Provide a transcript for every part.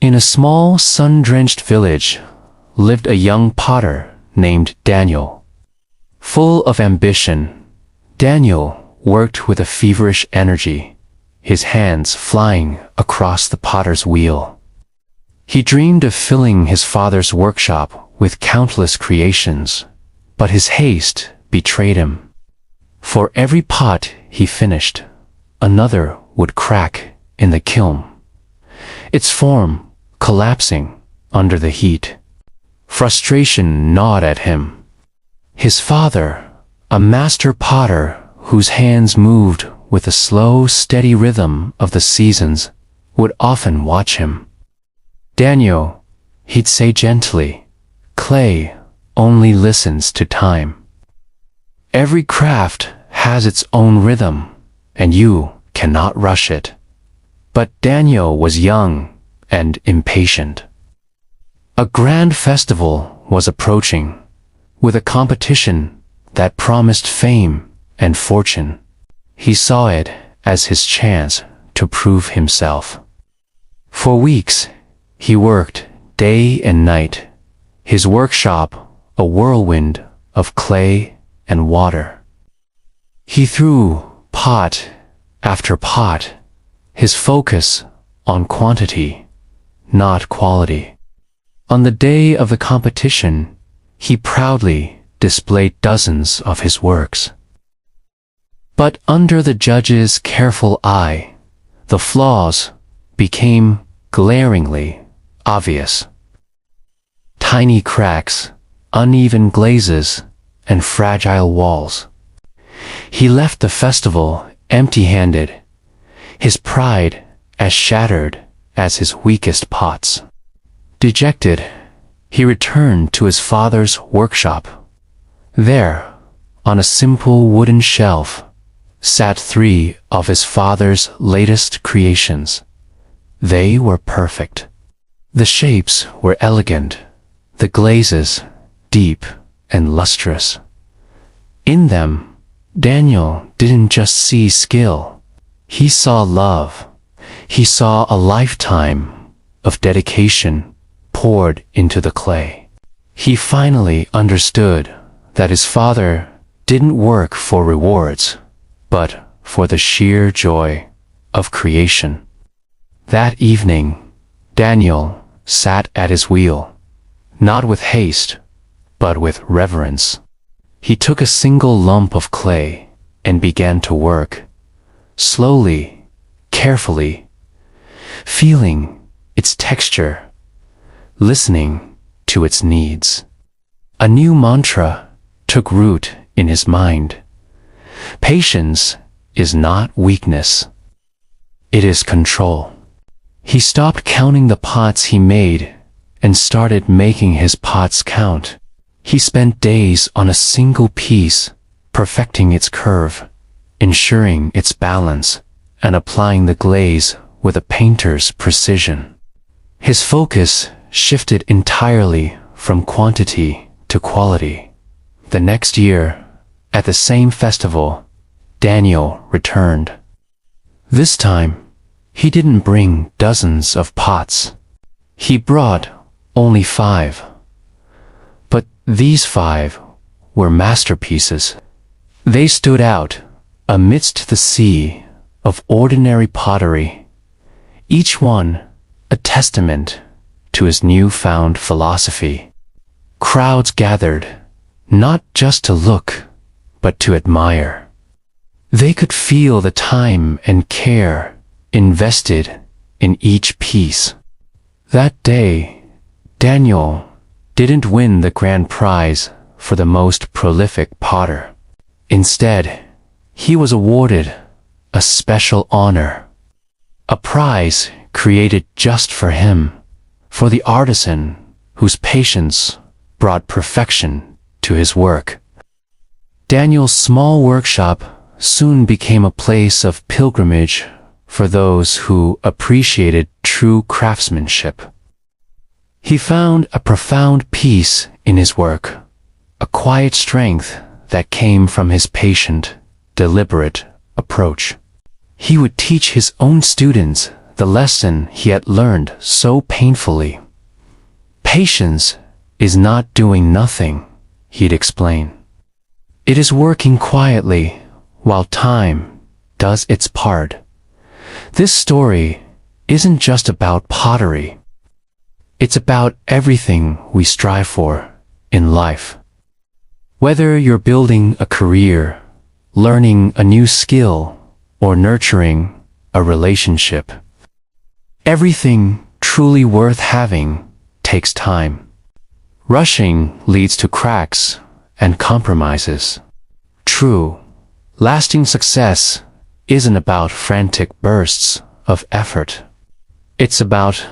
In a small, sun-drenched village lived a young potter named Daniel. Full of ambition, Daniel worked with a feverish energy, his hands flying across the potter's wheel. He dreamed of filling his father's workshop with countless creations, but his haste betrayed him. For every pot he finished, another would crack in the kiln, its form collapsing under the heat. Frustration gnawed at him. His father, a master potter whose hands moved with the slow, steady rhythm of the seasons, would often watch him. "Daniel," he'd say gently, "clay only listens to time. Every craft has its own rhythm, and you cannot rush it." But Daniel was young and impatient. A grand festival was approaching, with a competition that promised fame and fortune. He saw it as his chance to prove himself. For weeks, he worked day and night, his workshop a whirlwind of clay and water. He threw pot after pot, his focus on quantity, not quality. On the day of the competition, he proudly displayed dozens of his works. But under the judge's careful eye, the flaws became glaringly obvious. Tiny cracks, uneven glazes, and fragile walls. He left the festival empty-handed, his pride as shattered as his weakest pots. Dejected, he returned to his father's workshop. There, on a simple wooden shelf, sat 3 of his father's latest creations. They were perfect. The shapes were elegant, the glazes deep and lustrous. In them, Daniel didn't just see skill. He saw love. He saw a lifetime of dedication poured into the clay. He finally understood that his father didn't work for rewards, but for the sheer joy of creation. That evening, Daniel sat at his wheel, not with haste, but with reverence. He took a single lump of clay and began to work, slowly, carefully, feeling its texture, listening to its needs. A new mantra took root in his mind. Patience is not weakness. It is control. He stopped counting the pots he made and started making his pots count. He spent days on a single piece, perfecting its curve, ensuring its balance, and applying the glaze with a painter's precision. His focus shifted entirely from quantity to quality. The next year, at the same festival, Daniel returned. This time, he didn't bring dozens of pots. He brought only 5. But these 5 were masterpieces. They stood out amidst the sea of ordinary pottery, each one a testament to his newfound philosophy. Crowds gathered, not just to look, but to admire. They could feel the time and care invested in each piece. That day, Daniel didn't win the grand prize for the most prolific potter. Instead, he was awarded a special honor, a prize created just for him, for the artisan whose patience brought perfection to his work. Daniel's small workshop soon became a place of pilgrimage for those who appreciated true craftsmanship. He found a profound peace in his work, a quiet strength that came from his patient, deliberate approach. He would teach his own students the lesson he had learned so painfully. Patience is not doing nothing, he'd explain. It is working quietly while time does its part. This story isn't just about pottery. It's about everything we strive for in life. Whether you're building a career, learning a new skill, or nurturing a relationship, everything truly worth having takes time. Rushing leads to cracks and compromises. True, lasting success isn't about frantic bursts of effort. It's about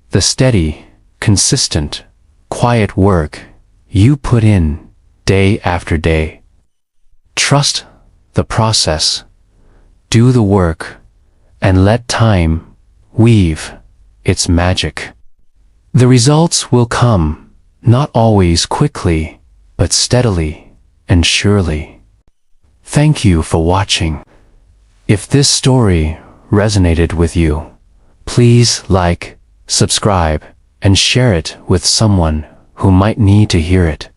the steady, consistent, quiet work you put in day after day. Trust the process, do the work, and let time weave its magic. The results will come, not always quickly, but steadily and surely. Thank you for watching. If this story resonated with you, please like, subscribe, and share it with someone who might need to hear it.